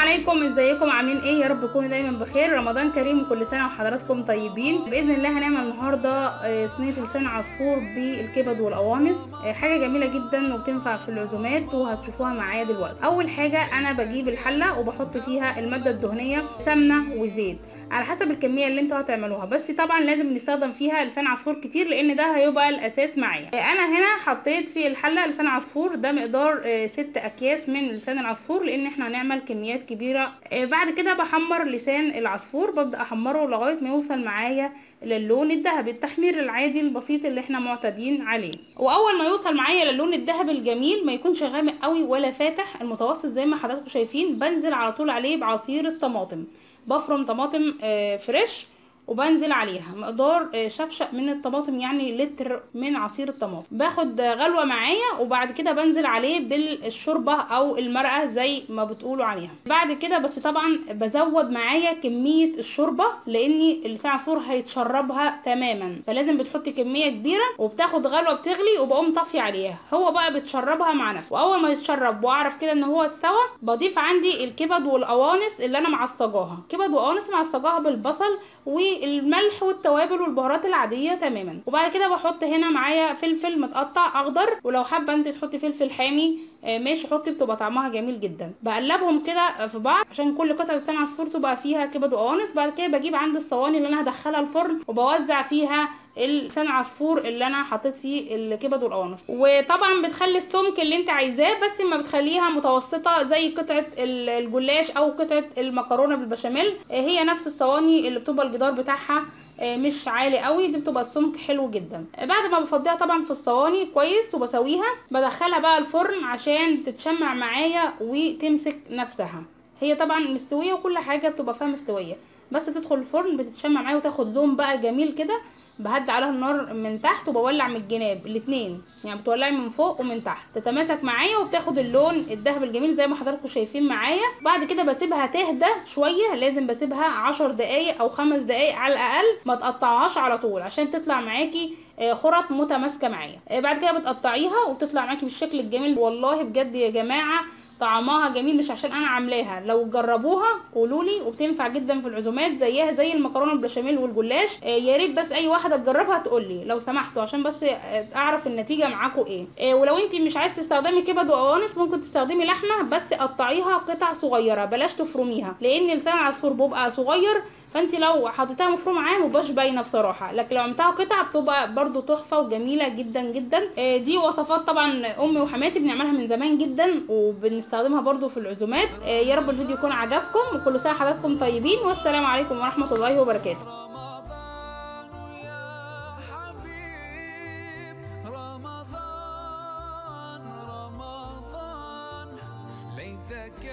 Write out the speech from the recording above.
عليكم، ازيكم؟ عاملين ايه؟ يا رب تكونوا دايما بخير. رمضان كريم وكل سنه وحضراتكم طيبين. باذن الله هنعمل النهارده صينيه لسان عصفور بالكبد والقوانص. حاجه جميله جدا وبتنفع في العزومات وهتشوفوها معايا دلوقتي. اول حاجه انا بجيب الحله وبحط فيها الماده الدهنيه سمنه وزيت على حسب الكميه اللي انتوا هتعملوها، بس طبعا لازم نستخدم فيها لسان عصفور كتير لان ده هيبقى الاساس معايا. انا هنا حطيت في الحله لسان عصفور، ده مقدار 6 اكياس من لسان العصفور لان احنا هنعمل كميات كبيره. بعد كده بحمر لسان العصفور، ببدا احمره لغايه ما يوصل معايا للون الذهبي، التحمير العادي البسيط اللي احنا معتادين عليه. واول ما يوصل معايا للون الذهبي الجميل، ما يكونش غامق قوي ولا فاتح، المتوسط زي ما حضراتكم شايفين، بنزل على طول عليه بعصير الطماطم. بفرم طماطم فريش وبنزل عليها مقدار شفشق من الطماطم، يعني لتر من عصير الطماطم. باخد غلوه معايا وبعد كده بنزل عليه بالشوربه او المرقه زي ما بتقولوا عليها. بعد كده بس طبعا بزود معايا كميه الشوربه لان لسان عصفور هيتشربها تماما، فلازم بتحطي كميه كبيره وبتاخد غلوه بتغلي وبقوم طافيه عليها، هو بقى بتشربها مع نفسه. واول ما يتشرب واعرف كده ان هو استوى، بضيف عندي الكبد والقوانص اللي انا معصجاها. كبد وقوانص معصجاها بالبصل والملح والتوابل والبهارات العاديه تماما. وبعد كده بحط هنا معايا فلفل متقطع اخضر، ولو حابه انت تحطي فلفل حامي ماشي حطي، بتبقى طعمها جميل جدا. بقلبهم كده في بعض عشان كل قطعه لسان عصفور تبقى فيها كبد وقوانص. بعد كده بجيب عند الصواني اللي انا هدخلها الفرن وبوزع فيها لسان عصفور اللي انا حطيت فيه الكبد والقوانص. وطبعا بتخلي السمك اللي انت عايزاه، بس ما بتخليها متوسطه زي قطعه الجلاش او قطعه المكرونه بالبشاميل. هي نفس الصواني اللي بتبقى الجدار بتاعها مش عالي قوي، دي بتبقى السمك حلو جدا. بعد ما بفضيها طبعا في الصواني كويس وبسويها، بدخلها بقى الفرن عشان تتشمع معايا وتمسك نفسها. هي طبعا مستويه وكل حاجه بتبقى فيها مستويه، بس تدخل الفرن بتتشمع معايا وتاخد لون بقى جميل كده. بهدي عليها النار من تحت وبولع من الجناب الاتنين، يعني بتولعي من فوق ومن تحت، تتماسك معايا وبتاخد اللون الذهبي الجميل زي ما حضراتكم شايفين معايا. بعد كده بسيبها تهدى شويه، لازم بسيبها 10 دقايق او 5 دقايق على الاقل، ما تقطعهاش على طول عشان تطلع معاكي خرط متماسكه معايا. بعد كده بتقطعيها وبتطلع معاكي بالشكل الجميل. والله بجد يا جماعه طعمها جميل، مش عشان انا عاملاها، لو جربوها قولوا لي، وبتنفع جدا في العزومات زيها زي المكرونه بالبشاميل والجلاش. يا ريت بس اي واحده تجربها تقول لي لو سمحتوا عشان بس اعرف النتيجه معاكم ايه. ولو انت مش عايز تستخدمي كبد وقوانص ممكن تستخدمي لحمه، بس قطعيها قطع صغيره، بلاش تفرميها لان لسان العصفور بيبقى صغير، فانت لو حطيتها مفرومه معاه مبقاش باينه بصراحه، لكن لو عملتها قطع بتبقى برده تحفه وجميله جدا جدا. دي وصفات طبعا امي وحماتي بنعملها من زمان جدا وبنستخدمها برده في العزومات. يا رب الفيديو يكون عجبكم، وكل سنه حضراتكم طيبين، والسلام عليكم ورحمه الله وبركاته. رمضان ليتك